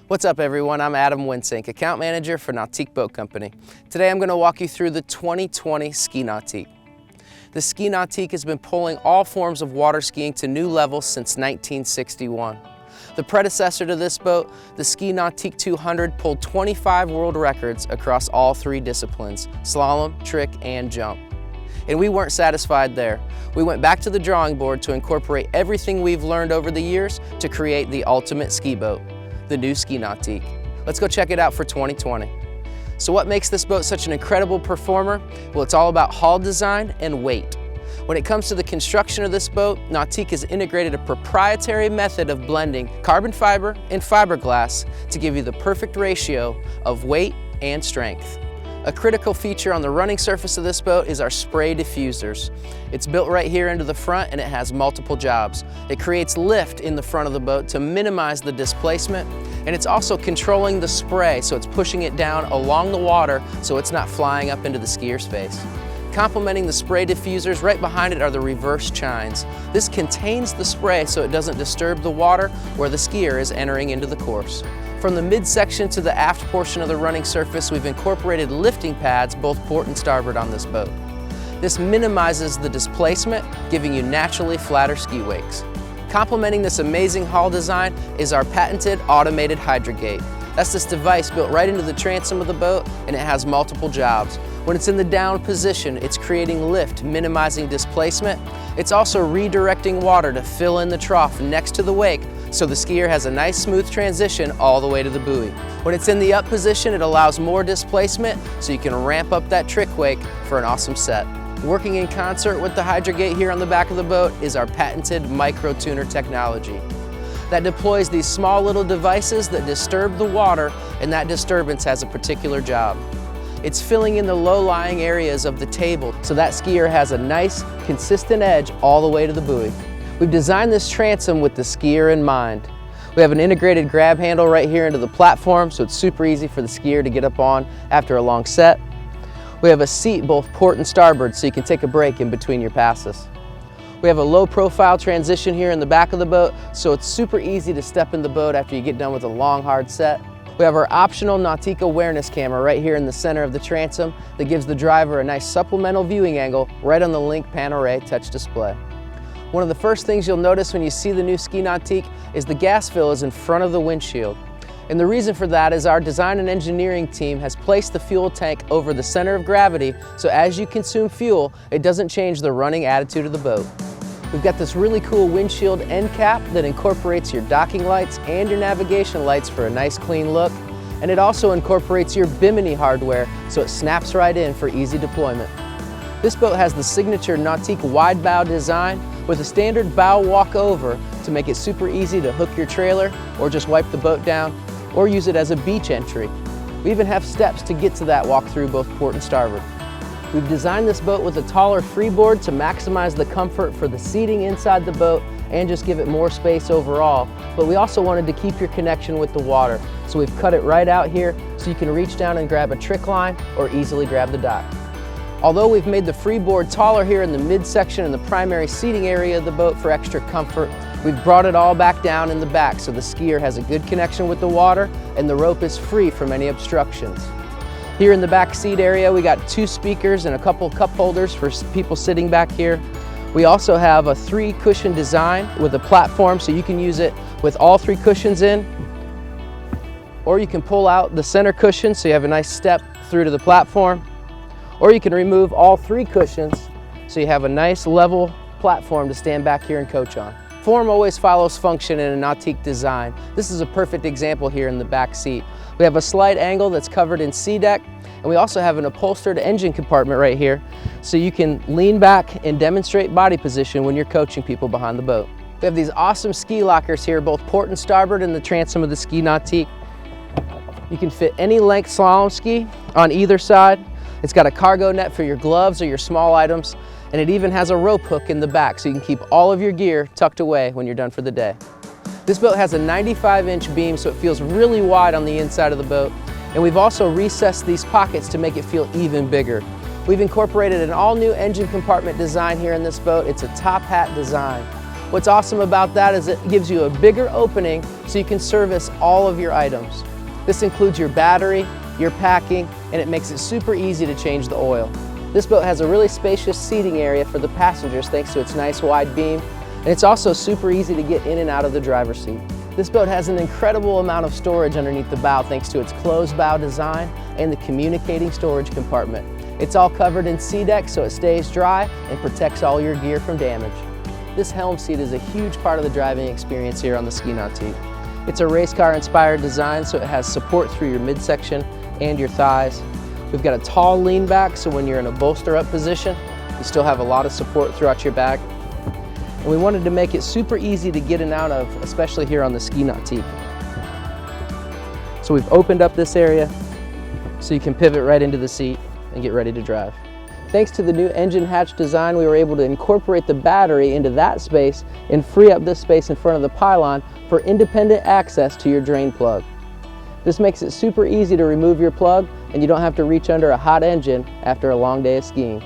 What's up everyone, I'm Adam Winsink, Account Manager for Nautique Boat Company. Today I'm going to walk you through the 2020 Ski Nautique. The Ski Nautique has been pulling all forms of water skiing to new levels since 1961. The predecessor to this boat, the Ski Nautique 200, pulled 25 world records across all three disciplines, slalom, trick, and jump. And we weren't satisfied there. We went back to the drawing board to incorporate everything we've learned over the years to create the ultimate ski boat, the new Ski Nautique. Let's go check it out for 2020. So what makes this boat such an incredible performer? Well, it's all about hull design and weight. When it comes to the construction of this boat, Nautique has integrated a proprietary method of blending carbon fiber and fiberglass to give you the perfect ratio of weight and strength. A critical feature on the running surface of this boat is our spray diffusers. It's built right here into the front and it has multiple jobs. It creates lift in the front of the boat to minimize the displacement, and it's also controlling the spray, so it's pushing it down along the water so it's not flying up into the skier's face. Complementing the spray diffusers, right behind it are the reverse chines. This contains the spray so it doesn't disturb the water where the skier is entering into the course. From the midsection to the aft portion of the running surface, we've incorporated lifting pads both port and starboard on this boat. This minimizes the displacement, giving you naturally flatter ski wakes. Complementing this amazing hull design is our patented automated Hydragate. That's this device built right into the transom of the boat, and it has multiple jobs. When it's in the down position, it's creating lift, minimizing displacement. It's also redirecting water to fill in the trough next to the wake, so the skier has a nice smooth transition all the way to the buoy. When it's in the up position, it allows more displacement, so you can ramp up that trick wake for an awesome set. Working in concert with the Hydragate here on the back of the boat is our patented MicroTuner technology that deploys these small little devices that disturb the water, and that disturbance has a particular job. It's filling in the low-lying areas of the table so that skier has a nice, consistent edge all the way to the buoy. We've designed this transom with the skier in mind. We have an integrated grab handle right here into the platform, so it's super easy for the skier to get up on after a long set. We have a seat both port and starboard so you can take a break in between your passes. We have a low profile transition here in the back of the boat, so it's super easy to step in the boat after you get done with a long, hard set. We have our optional Nautique awareness camera right here in the center of the transom that gives the driver a nice supplemental viewing angle right on the Link Panorama touch display. One of the first things you'll notice when you see the new Ski Nautique is the gas fill is in front of the windshield. And the reason for that is our design and engineering team has placed the fuel tank over the center of gravity, so as you consume fuel, it doesn't change the running attitude of the boat. We've got this really cool windshield end cap that incorporates your docking lights and your navigation lights for a nice clean look. And it also incorporates your Bimini hardware so it snaps right in for easy deployment. This boat has the signature Nautique wide bow design with a standard bow walkover to make it super easy to hook your trailer or just wipe the boat down or use it as a beach entry. We even have steps to get to that walk through both port and starboard. We've designed this boat with a taller freeboard to maximize the comfort for the seating inside the boat and just give it more space overall. But we also wanted to keep your connection with the water, so we've cut it right out here so you can reach down and grab a trick line or easily grab the dock. Although we've made the freeboard taller here in the midsection and the primary seating area of the boat for extra comfort, we've brought it all back down in the back so the skier has a good connection with the water and the rope is free from any obstructions. Here in the back seat area, we got 2 speakers and a couple cup holders for people sitting back here. We also have a 3 cushion design with a platform so you can use it with all 3 cushions in, or you can pull out the center cushion so you have a nice step through to the platform, or you can remove all 3 cushions so you have a nice level platform to stand back here and coach on. Form always follows function in a Nautique design. This is a perfect example here in the back seat. We have a slight angle that's covered in SeaDeck, and we also have an upholstered engine compartment right here so you can lean back and demonstrate body position when you're coaching people behind the boat. We have these awesome ski lockers here, both port and starboard in the transom of the Ski Nautique. You can fit any length slalom ski on either side. It's got a cargo net for your gloves or your small items, and it even has a rope hook in the back so you can keep all of your gear tucked away when you're done for the day. This boat has a 95-inch beam, so it feels really wide on the inside of the boat, and we've also recessed these pockets to make it feel even bigger. We've incorporated an all-new engine compartment design here in this boat. It's a top hat design. What's awesome about that is it gives you a bigger opening so you can service all of your items. This includes your battery, your packing, and it makes it super easy to change the oil. This boat has a really spacious seating area for the passengers thanks to its nice wide beam, and it's also super easy to get in and out of the driver's seat. This boat has an incredible amount of storage underneath the bow thanks to its closed bow design and the communicating storage compartment. It's all covered in SeaDek so it stays dry and protects all your gear from damage. This helm seat is a huge part of the driving experience here on the Ski Nautique. It's a race car inspired design so it has support through your midsection and your thighs. We've got a tall lean back so when you're in a bolster up position, you still have a lot of support throughout your back. And we wanted to make it super easy to get in and out of, especially here on the Ski Nautique. So we've opened up this area so you can pivot right into the seat and get ready to drive. Thanks to the new engine hatch design, we were able to incorporate the battery into that space and free up this space in front of the pylon for independent access to your drain plug. This makes it super easy to remove your plug and you don't have to reach under a hot engine after a long day of skiing.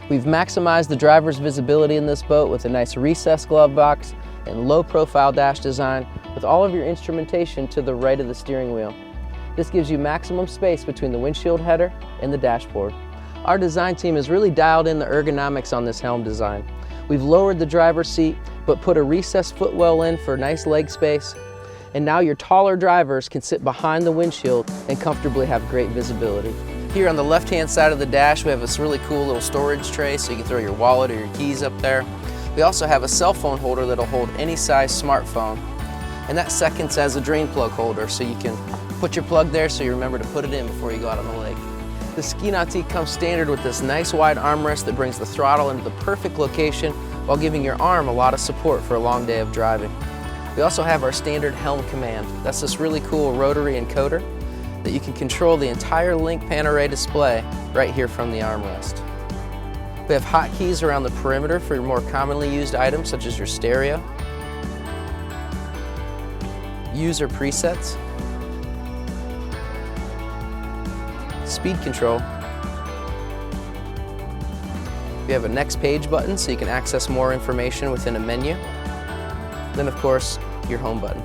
We've maximized the driver's visibility in this boat with a nice recessed glove box and low profile dash design with all of your instrumentation to the right of the steering wheel. This gives you maximum space between the windshield header and the dashboard. Our design team has really dialed in the ergonomics on this helm design. We've lowered the driver's seat but put a recessed footwell in for nice leg space. And now your taller drivers can sit behind the windshield and comfortably have great visibility. Here on the left-hand side of the dash, we have this really cool little storage tray so you can throw your wallet or your keys up there. We also have a cell phone holder that'll hold any size smartphone. And that seconds as a drain plug holder so you can put your plug there so you remember to put it in before you go out on the lake. The Ski Nautique comes standard with this nice wide armrest that brings the throttle into the perfect location while giving your arm a lot of support for a long day of driving. We also have our standard helm command. That's this really cool rotary encoder that you can control the entire link pan array display right here from the armrest. We have hotkeys around the perimeter for your more commonly used items such as your stereo, user presets, speed control. We have a next page button so you can access more information within a menu. Then of course, your home button.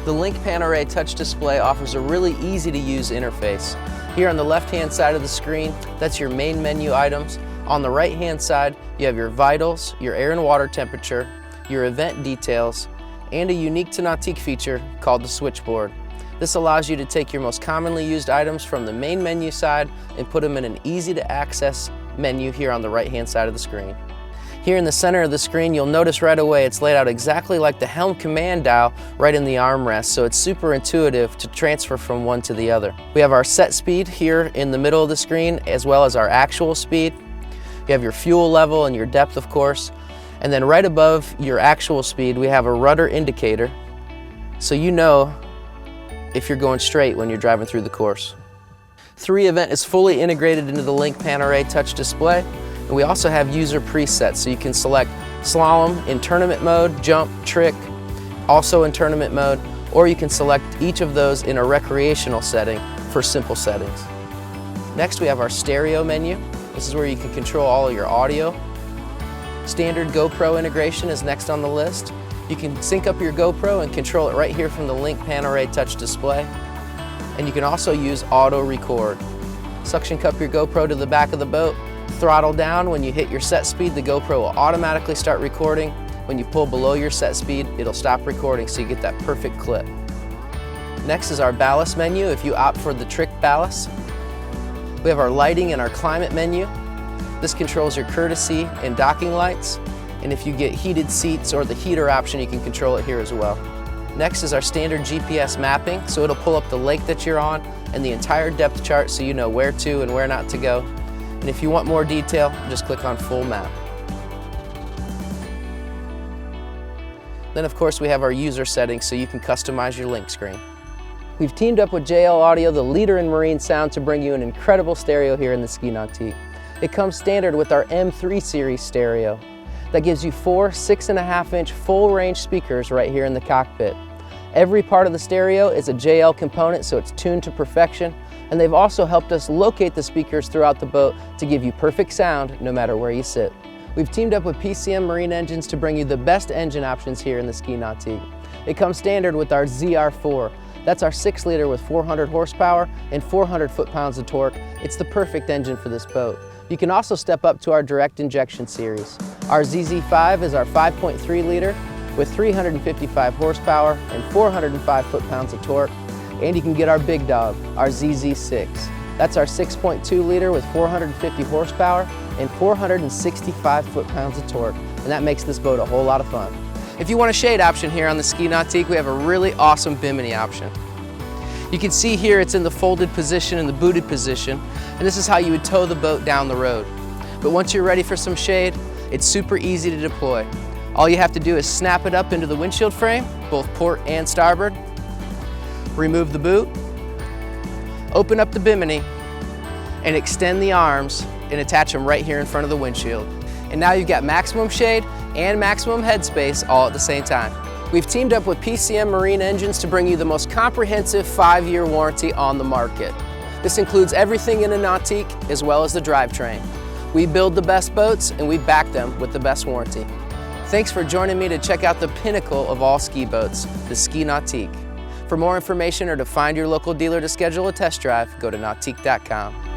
The Link Pan Array touch display offers a really easy to use interface. Here on the left hand side of the screen, that's your main menu items. On the right hand side, you have your vitals, your air and water temperature, your event details, and a unique to Nautique feature called the switchboard. This allows you to take your most commonly used items from the main menu side and put them in an easy to access menu here on the right hand side of the screen. Here in the center of the screen, you'll notice right away it's laid out exactly like the helm command dial right in the armrest, so it's super intuitive to transfer from one to the other. We have our set speed here in the middle of the screen, as well as our actual speed. You have your fuel level and your depth, of course. And then right above your actual speed, we have a rudder indicator, so you know if you're going straight when you're driving through the course. 3 Event is fully integrated into the Link Pan Array touch display. And we also have user presets, so you can select slalom in tournament mode, jump, trick, also in tournament mode, or you can select each of those in a recreational setting for simple settings. Next we have our stereo menu. This is where you can control all of your audio. Standard GoPro integration is next on the list. You can sync up your GoPro and control it right here from the Link Pan Array touch display. And you can also use auto record. Suction cup your GoPro to the back of the boat. Throttle down when you hit your set speed, the GoPro will automatically start recording. When you pull below your set speed, it'll stop recording so you get that perfect clip. Next is our ballast menu if you opt for the trick ballast. We have our lighting and our climate menu. This controls your courtesy and docking lights. And if you get heated seats or the heater option, you can control it here as well. Next is our standard GPS mapping, so it'll pull up the lake that you're on and the entire depth chart so you know where to and where not to go. And if you want more detail, just click on Full Map. Then of course we have our user settings so you can customize your link screen. We've teamed up with JL Audio, the leader in marine sound, to bring you an incredible stereo here in the Ski Nautique. It comes standard with our M3 series stereo. That gives you 4 6.5-inch full range speakers right here in the cockpit. Every part of the stereo is a JL component, so it's tuned to perfection. And they've also helped us locate the speakers throughout the boat to give you perfect sound no matter where you sit. We've teamed up with PCM Marine Engines to bring you the best engine options here in the Ski Nautique. It comes standard with our ZR4. That's our 6-liter with 400 horsepower and 400 foot-pounds of torque. It's the perfect engine for this boat. You can also step up to our direct injection series. Our ZZ5 is our 5.3-liter with 355 horsepower and 405 foot-pounds of torque. And you can get our big dog, our ZZ6. That's our 6.2-liter with 450 horsepower and 465 foot-pounds of torque. And that makes this boat a whole lot of fun. If you want a shade option here on the Ski Nautique, we have a really awesome Bimini option. You can see here it's in the folded position and the booted position, and this is how you would tow the boat down the road. But once you're ready for some shade, it's super easy to deploy. All you have to do is snap it up into the windshield frame, both port and starboard, remove the boot, open up the Bimini, and extend the arms and attach them right here in front of the windshield. And now you've got maximum shade and maximum headspace all at the same time. We've teamed up with PCM Marine Engines to bring you the most comprehensive 5-year warranty on the market. This includes everything in a Nautique as well as the drivetrain. We build the best boats and we back them with the best warranty. Thanks for joining me to check out the pinnacle of all ski boats, the Ski Nautique. For more information or to find your local dealer to schedule a test drive, go to nautique.com.